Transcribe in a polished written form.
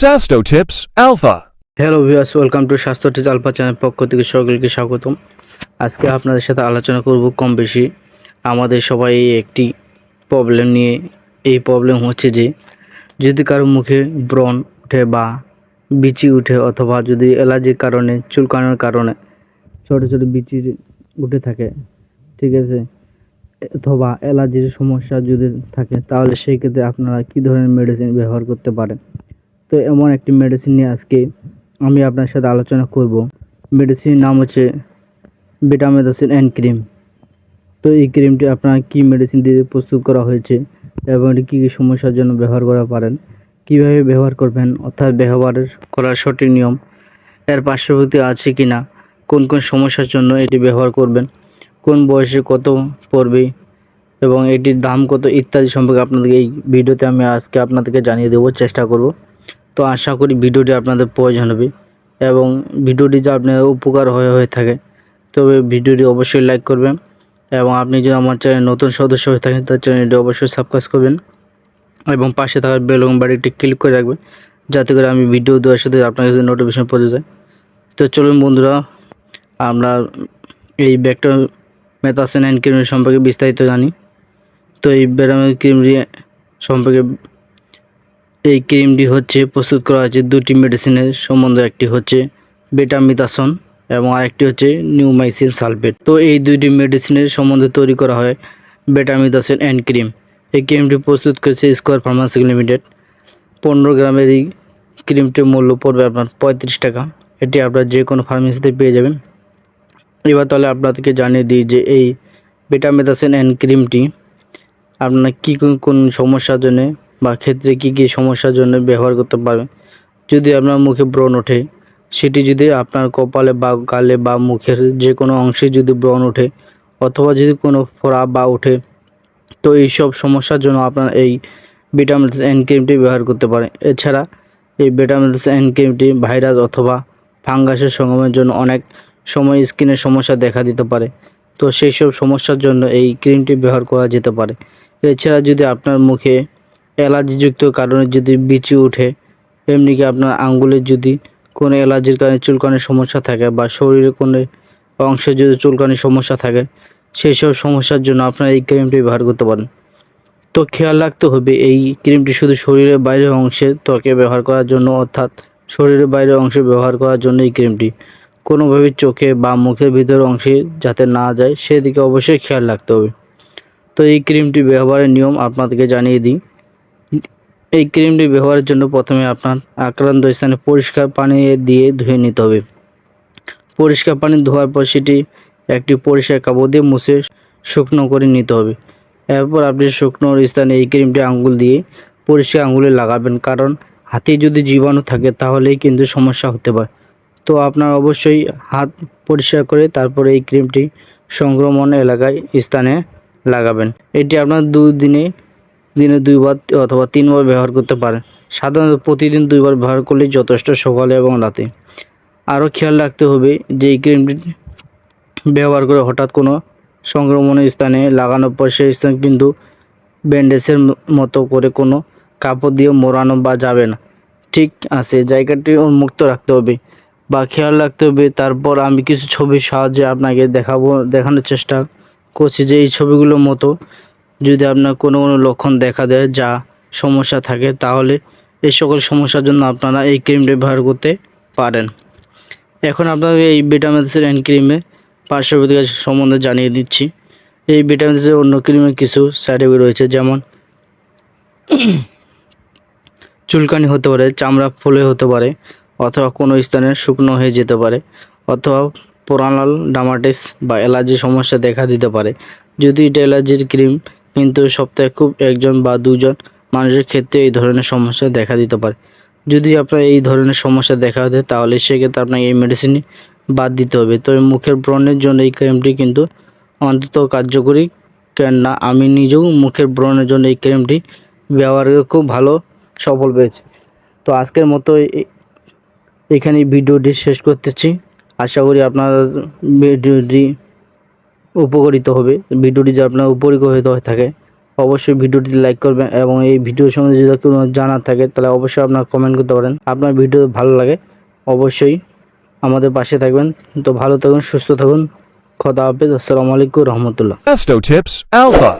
Sasto Tips Alpha. Hello viewers, welcome to স্বাস্থ্য tips alpha channel পক্ষ থেকে সকলকে স্বাগতম। আজকে আপনাদের সাথে আলোচনা করব কম বেশি আমাদের সবাই একটি প্রবলেম নিয়ে। এই প্রবলেম হচ্ছে যে যদি কারো মুখে ব্রণ উঠে বা বিচি উঠে অথবা যদি অ্যালার্জির কারণে চুলকানোর কারণে ছোট ছোট বিচি উঠে থাকে, ঠিক আছে, অথবা অ্যালার্জির সমস্যা যদি থাকে, তাহলে সেই ক্ষেত্রে আপনারা কী ধরনের মেডিসিন ব্যবহার করতে পারেন। তো এমন একটি মেডিসিন নিয়ে আজকে আমি আপনার সাথে আলোচনা করব। মেডিসিনের নাম হচ্ছে বেটামেথসিন অ্যান্ড ক্রিম। তো এই ক্রিমটি আপনার কি মেডিসিন দিয়ে প্রস্তুত করা হয়েছে এবং এটি কী কী সমস্যার জন্য ব্যবহার করা পারেন, কিভাবে ব্যবহার করবেন, অর্থাৎ ব্যবহারের করার সঠিক নিয়ম, এর পার্শ্ববর্তী আছে কি না, কোন কোন সমস্যার জন্য এটি ব্যবহার করবেন, কোন বয়সে কত পড়বে এবং এটির দাম কত ইত্যাদি সম্পর্কে আপনাদেরকে এই ভিডিওতে আমি আজকে আপনাদেরকে জানিয়ে দেবো, চেষ্টা করব। তো আশা করি ভিডিওটি আপনাদের প্রয়োজন হবে এবং ভিডিওটি যদি আপনার উপকার হয়ে থাকে তবে ভিডিওটি অবশ্যই লাইক করবেন এবং আপনি যদি আমার চ্যানেল নতুন সদস্য হয়ে থাকেন তার চ্যানেলটি অবশ্যই সাবস্ক্রাইব করবেন এবং পাশে থাকার বেল এবং বাটনটি ক্লিক করে রাখবেন যাতে করে আমি ভিডিও দেওয়ার সাথে আপনার কাছে নোটিফিকেশন পৌঁছে যায়। তো চলুন বন্ধুরা, আমরা এই বেটামেথসিন অ্যান্ড ক্রিম সম্পর্কে বিস্তারিত জানি। তো এই বেটামেথসিন ক্রিম সম্পর্কে এই ক্রিমটি হচ্ছে প্রস্তুত করা হয়েছে দুটি মেডিসিনের সম্বন্ধে, একটি হচ্ছে বেটামিথাসন এবং আরেকটি হচ্ছে নিউমাইসিন সালফেট। তো এই দুইটি মেডিসিনের সম্বন্ধে তৈরি করা হয় বেটামিথাসন অ্যান্ড ক্রিম। এই ক্রিমটি প্রস্তুত করেছে স্কোয়ার ফার্মাসিউটিক্যালস লিমিটেড। 15 গ্রামের এই ক্রিমটির মূল্য পড়বে আপনার 35 টাকা। এটি আপনার যে কোনো ফার্মেসিতে পেয়ে যাবেন। এবার তাহলে আপনাদেরকে জানিয়ে দিই যে এই বেটামেথসিন অ্যান্ড ক্রিমটি আপনার কী কোন সমস্যার জন্য বা ক্ষেত্রে কী কী সমস্যার জন্য ব্যবহার করতে পারবেন। যদি আপনার মুখে ব্রণ ওঠে, সেটি যদি আপনার কপালে বা গালে বা মুখের যে কোনো অংশে যদি ব্রণ ওঠে অথবা যদি কোনো ফোড়া বা ওঠে, তো এইসব সমস্যার জন্য আপনার এই বেটামেথসিন অ্যান্ড ক্রিমটি ব্যবহার করতে পারেন। এছাড়া এই বেটামেথসিন অ্যান্ড ক্রিমটি ভাইরাস অথবা ফাঙ্গাসের সংক্রমণের জন্য অনেক সময় স্কিনের সমস্যা দেখা দিতে পারে। তো সেই সব সমস্যার জন্য এই ক্রিমটি ব্যবহার করা যেতে পারে। এছাড়া যদি আপনার মুখে অ্যালার্জিযুক্ত কারণে যদি বিচি ওঠে, এমনিকি আপনার আঙ্গুলে যদি কোনো অ্যালার্জির কারণে চুলকানির সমস্যা থাকে বা শরীরের কোনো অংশে যদি চুলকানির সমস্যা থাকে, সেই সব সমস্যার জন্য আপনারা এই ক্রিমটি ব্যবহার করতে পারেন। তো খেয়াল রাখতে হবে এই ক্রিমটি শুধু শরীরের বাইরের অংশে ত্বকে ব্যবহার করার জন্য, অর্থাৎ শরীরের বাইরের অংশে ব্যবহার করার জন্য এই ক্রিমটি কোনোভাবে চোখে বা মুখের ভিতরের অংশে যাতে না যায় সেদিকে অবশ্যই খেয়াল রাখতে হবে। তো এই ক্রিমটি ব্যবহারের নিয়ম আপনাদেরকে জানিয়ে দিই। এই ক্রিমটি ব্যবহারের জন্য প্রথমে আপনার আক্রান্ত স্থানে পরিষ্কার পানি দিয়ে ধুয়ে নিতে হবে। পরিষ্কার পানি ধোয়ার পর সেটি একটি পরিষ্কার কাপড় দিয়ে মুছে শুকনো করে নিতে হবে। এরপর আপনি শুকনো স্থানে এই ক্রিমটি আঙ্গুল দিয়ে পরিষ্কার আঙ্গুলে লাগাবেন, কারণ হাতে যদি জীবাণু থাকে তাহলেই কিন্তু সমস্যা হতে পারে। তো আপনার অবশ্যই হাত পরিষ্কার করে তারপরে এই ক্রিমটি সংক্রমণ এলাকায় স্থানে লাগাবেন। এটি আপনার দিনে 2বার অথবা 3বার ব্যবহার করতে পারেন। সাধারণত প্রতিদিন 2বার ব্যবহার করলেই যথেষ্ট, সকালে এবং রাতে। আরও খেয়াল রাখতে হবে যে এই ক্রিমটি ব্যবহার করে হঠাৎ কোনো সংক্রমণের স্থানে লাগানোর পর সেই স্থান কিন্তু ব্যান্ডেজের মতো করে কোনো কাপড় দিয়ে মোড়ানো বা যাবে না, ঠিক আছে, জায়গাটি উন্মুক্ত রাখতে হবে বা খেয়াল রাখতে হবে। তারপর আমি কিছু ছবির সাহায্যে আপনাকে দেখানোর চেষ্টা করছি যে এই ছবিগুলোর মতো যদি আপনার কোনো লক্ষণ দেখা দেয়, যা সমস্যা থাকে, তাহলে এই সকল সমস্যার জন্য আপনারা এই ক্রিমটি ব্যবহার করতে পারেন। এখন আপনাদের এই বেটামেথসিন অ্যান্ড ক্রিমে পার্শ্ব প্রতিক্রিয়া সম্বন্ধে জানিয়ে দিচ্ছি। এই বেটামেথসিন অন্য ক্রিমের কিছু সাইড এফেক্ট রয়েছে, যেমন চুলকানি হতে পারে, চামড়া ফুলে হতে পারে, অথবা কোনো স্থানে শুকনো হয়ে যেতে পারে, অথবা পোরানাল ডার্মাটাইটিস বা অ্যালার্জি সমস্যা দেখা দিতে পারে। যদি এটা অ্যালার্জির ক্রিম, কিন্তু সপ্তাহে খুব 1জন বা 2জন মানুষের ক্ষেত্রে এই ধরনের সমস্যা দেখা দিতে পারে। যদি আপনার এই ধরনের সমস্যা দেখা দেয় তাহলে সেক্ষেত্রে আপনাকে এই মেডিসিনই বাদ দিতে হবে। তবে মুখের ব্রণের জন্য এই ক্রিমটি কিন্তু অন্তত কার্যকরী, কেননা আমি নিজেও মুখের ব্রণের জন্য এই ক্রিমটি ব্যবহার করে খুব ভালো সফল পেয়েছি। তো আজকের মতো এখানে ভিডিওটি শেষ করতেছি। আশা করি আপনার ভিডিওটি উপকারিত হবে। ভিডিওটি যদি আপনার উপকারিত হয়ে থাকে অবশ্যই ভিডিওটি লাইক করবেন এবং এই ভিডিও সম্বন্ধে যদি কোনো জানার থাকে তাহলে অবশ্যই আপনারা কমেন্ট করতে পারেন। আপনার ভিডিও ভালো লাগে অবশ্যই আমাদের পাশে থাকবেন। তো ভালো থাকুন, সুস্থ থাকুন, খোদা হাফেজ, আসসালামু আলাইকুম রহমতুল্লাহ। Asto Tips Alpha.